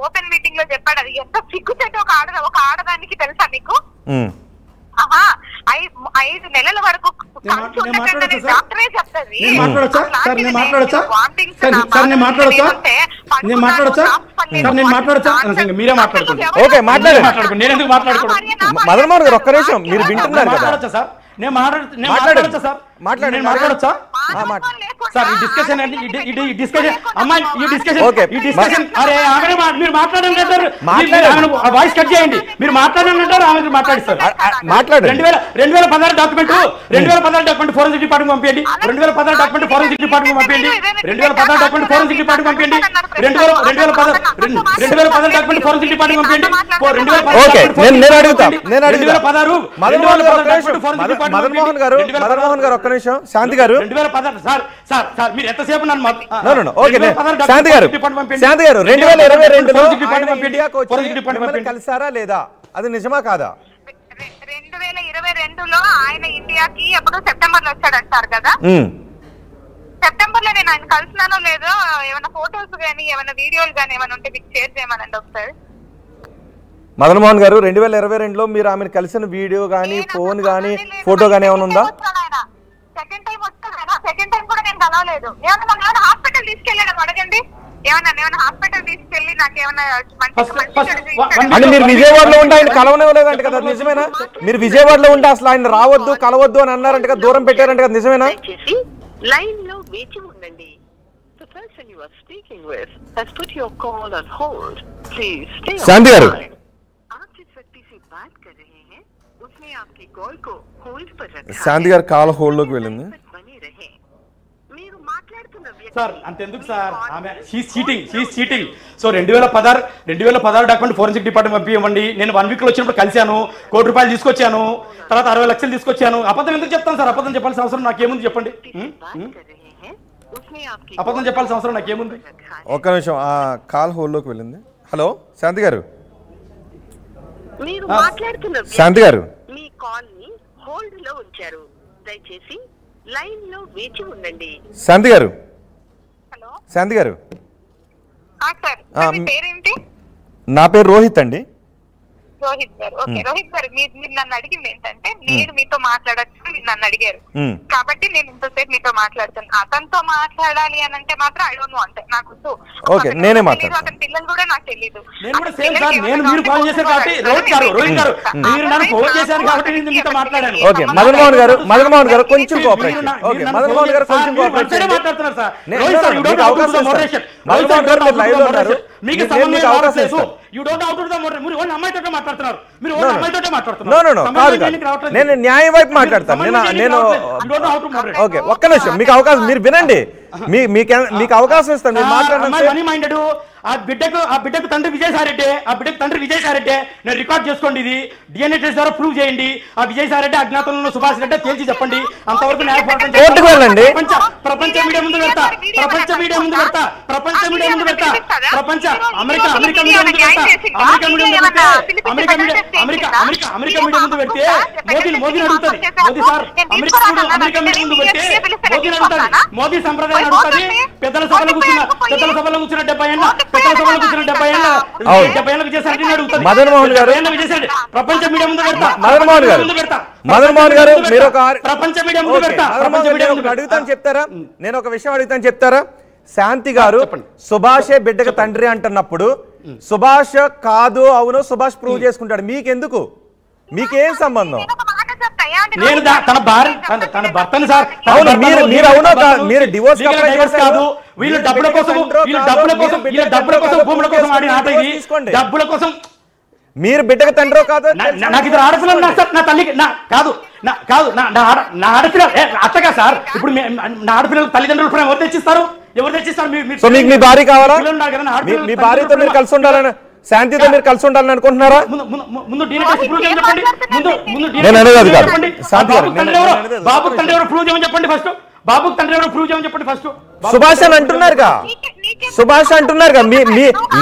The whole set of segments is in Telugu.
ఓపెన్ మీటింగ్ లో చెప్పాడు. అది ఎంత సిగ్గుచేట ఒక ఆడదానికి తెలుసా నీకు? 5 నెలల వరకు డాక్టరే చెప్తుంది. మీరే మాట్లాడుకుంటారు. ఓకే మాట్లాడండి. నేను ఎందుకు మాట్లాడుకోండి? మదన్ మోహన్ గారు ఒక్క నిమిషం, మీరు వింటున్నారు కదా సార్? నేను మాట్లాడొచ్చా సార్? మాట్లాడొచ్చా సార్? ఈ డిస్కషన్ ఈ డిస్కషన్ అమ్మాయి ఈ డిస్కషన్ అరే ఆమె మీరు మాట్లాడండి అంటారు. వాయిస్ కట్ చేయండి. మీరు మాట్లాడండి అంటారు, ఆమె మాట్లాడిస్తారు. మాట్లాడండి. 2016 డాక్యుమెంట్ ఫోరెన్సిక్ డిపార్ట్మెంట్ పంపించండి. 2016 డాక్యుమెంట్ ఫోరెన్సిక్ డిపార్ట్మెంట్ పంపించండి. 2016 డాక్యుమెంట్ ఫోరెన్సిక్ డిపార్ట్మెంట్ పంపించండి. 2016 డాక్యుమెంట్ ఫోరెన్సిక్ డిపార్ట్మెంట్ పంపించండి. 2016 మదన్ మోహన్ గారు ఒక్క నిమిషం. శాంతి గారు 2016 సార్ మీరు ఎంతసేపు నన్ను శాంతి గారు 2022లో కలిసారా లేదా? అది నిజమా కాదా? 2022లో ఆయన ఇండియాకి ఎప్పుడు సెప్టెంబర్ లో వచ్చాడంటారు కదా. సెప్టెంబర్ లో నేను ఆయన కలిసినానో లేదో ఏమైనా ఫోటోస్ గానీ ఏమైనా వీడియోలు గానీ ఏమైనా ఉంటే మీకు షేర్ చేయమనండి ఒకసారి. మదన్ మోహన్ గారు 2022లో మీరు ఆమెను కలిసిన వీడియో గానీ ఫోన్ గానీ ఫోటో గానీ ఏమైనా ఉందా? సెకండ్ టైం వచ్చాను. సెకండ్ టైం కూడా నేను కలవలేదు. ఏమైనా హాస్పిటల్ తీసుకెళ్ళాడు అడగండి. ఏమైనా హాస్పిటల్ తీసుకెళ్ళి నాకేమైనా అంటే మీరు విజయవాడలో ఉంటే ఆయన కలవనివ్వలేదంట కదా, నిజమేనా? మీరు విజయవాడలో ఉంటే అసలు ఆయన రావద్దు కలవద్దు అని అన్నారంట కదా, దూరం పెట్టారంట కదా, నిజమేనా? లైన్ లో వేచి ఉండండి. The person you are speaking with has put your call on hold. Please stay on. శాంతి గారు శాంతి గారు కాల్ హోల్డ్ లోకి వెళ్ళింది సార్. అంతెందుకు సార్, ఆమె cheating. So 2016 document forensic department పంపించండి. నేను 1 వీక్ లో వచ్చినప్పుడు కలిశాను, ₹1 కోటి తీసుకొచ్చాను, తర్వాత 60 లక్షలు తీసుకొచ్చాను. అబద్ధం ఎందుకు చెప్తాను సార్? అబద్ధం చెప్పాల్సిన అవసరం నాకేముంది చెప్పండి? అబద్ధం చెప్పాల్సిన అవసరం నాకేముంది? ఒక్క నిమిషం, కాల్ హోల్డ్ లోకి వెళ్ళింది. హలో శాంతి గారు. శాంతి గారు మీ కాల్ ని హోల్డ్ లో ఉంచారు. దయచేసి లైన్ లో వేచి ఉండండి. శాంతి గారు. శాంతి గారు నా పేరు రోహిత్ అండి. రోహిత్ గారు. ఓకే రోహిత్ గారు, మీరు నన్ను అడిగింది ఏంటంటే నేను మీతో మాట్లాడచ్చు మీరు నన్ను అడిగారు కాబట్టి నేను ఇంతసేపు మీతో మాట్లాడుతాను. అతనితో మాట్లాడాలి అని అంటే మాత్రం ఐ డోంట్ నో, అంటే నాకు నేనే మాట్లాడతాను. అతని పిల్లలు కూడా నాకు తెలియదు. మదన్ మోహన్ గారు కొంచెం కోఆపరేషన్. ఓకే మదన్ మోహన్ గారు కొంచెం కోఆపరేషన్. నేను న్యాయం వైపు మాట్లాడతాను. నేను ఓకే ఒక్క నిమిషం మీకు అవకాశం, మీరు వినండి, మీకు అవకాశం ఇస్తాను. మీరు మాట్లాడండి. ఆ బిడ్డకు తండ్రి విజయసాయిరెడ్డి నేను రికార్డ్ చేసుకోండి. ఇది DNA టెస్ట్ ద్వారా ప్రూవ్ చేయండి. ఆ విజయసాయిరెడ్డి అజ్ఞాతంలో సుభాష్ రెడ్డి తేల్చి చెప్పండి. అంతవరకు కోర్టుకు వెళ్ళండి. ప్రపంచ మీడియా ముందు పెడతా. అమెరికా మీడియా ముందు పెడితే మోదీని అడుగుతుంది. మోదీ సార్ అమెరికా మీడియా ముందు పెడితే మోదీని అడుగుతుంది. మోదీ సంప్రదాయం అడుగుతుంది. పెద్దల సభలో కూర్చున్న 70 ఏళ్ళ మదన్ మోహన్ గారు ప్రపంచ మీడియా ముందు పెడతా. మదన్ మోహన్ గారు మీరు ప్రపంచ మీడియా ముందు పెడతా. అడుగుతాను చెప్తారా? నేను ఒక విషయం అడుగుతాను చెప్తారా? శాంతి గారు సుభాషే బిడ్డకు తండ్రి అంటున్నప్పుడు సుభాష్ కాదు అవును సుభాష్ ప్రూవ్ చేసుకుంటాడు. మీకెందుకు? మీకేం సంబంధం? నేను తన భర్తని సార్. మీరు అవునో మీరు డివోర్స్ కాదు. వీళ్ళు డబ్బుల కోసం భూముల కోసం ఆడిన ఆట ఇది. డబ్బుల కోసం మీరు బిడ్డకు తండ్రో కాదు. నాకు ఇద్దరు ఆడపిల్లలు నా తల్లికి కాదు నా ఆడపిల్ల అత్తగా సార్. ఇప్పుడు నా ఆడపిల్లలు తల్లిదండ్రులు ఎవరు తెచ్చిస్తారు? మీకు మీ భార్య కావాలా? మీ భార్యతో మీరు కలిసి ఉండాలని, శాంతితో మీరు కలిసి ఉండాలని అనుకుంటున్నారా? బాబుకు తండ్రి ఎవరు ప్రూవ్ చేయమని చెప్పండి ఫస్ట్. బాబుకు తండ్రి ఎవరు ప్రూవ్ చేయమని చెప్పండి ఫస్ట్. సుభాష్ అని అంటున్నారుగా, మీ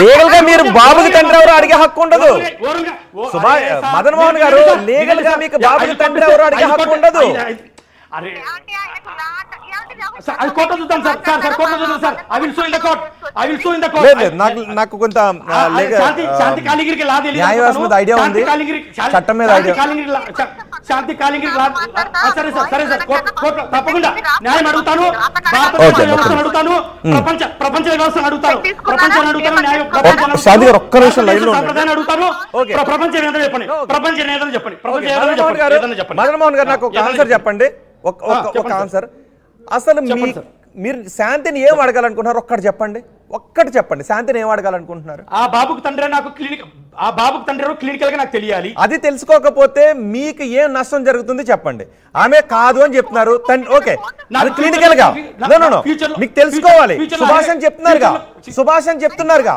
లీగల్ గా మీరు బాబుకి తండ్రి ఎవరు అడిగే హక్కు ఉండదు. మదన్ మోహన్ గారు లీగల్ గా మీకు బాబుకి తండ్రి ఎవరు అడిగే హక్కు ఉండదు. అరే అది కోర్టులో చూద్దాం సార్. సార్ కోర్టులో చూద్దాం sir. I will show in the court. I will show in the court. లేదు నాకు కొంత శాంతి కాలిగిరికి లా తెలియదు. న్యాయవాసం మీద ఐడియా ఉంది, చట్టం మీద ఐడియా. శాంతి కాలిగిరికి లా. సరే సార్, సరే సార్, కోర్టు తప్పకుండా న్యాయం అడుగుతాను, అడుగుతాను, ప్రపంచ వ్యవస్థను అడుగుతాను, ప్రపంచాన్ని అడుగుతాను, న్యాయం శాంతి గారు ఒక్క నిమిషం లైన్ లో సంప్రదాయాన్ని అడుగుతాను. ప్రపంచ నేతలు చెప్పండి, ప్రపంచ నేతలు చెప్పండి, ప్రపంచ నేతలు చెప్పండి. మదన్ మోహన్ గారు నాకు ఒక ఆన్సర్ చెప్పండి, ఒక ఆన్సర్. అసలు మీరు శాంతిని ఏం అడగాలనుకుంటున్నారు ఒక్కటి చెప్పండి. శాంతిని ఏం అడగాలనుకుంటున్నారు? ఆ బాబుకు తండ్రి నాకు క్లినికల్ గా నాకు తెలియాలి. అది తెలుసుకోకపోతే మీకు ఏం నష్టం జరుగుతుంది చెప్పండి. ఆమె కాదు అని చెప్తున్నారు. ఓకే, అది క్లినికల్ గా మీకు తెలుసుకోవాలి. సుభాష్ అని చెప్తున్నారుగా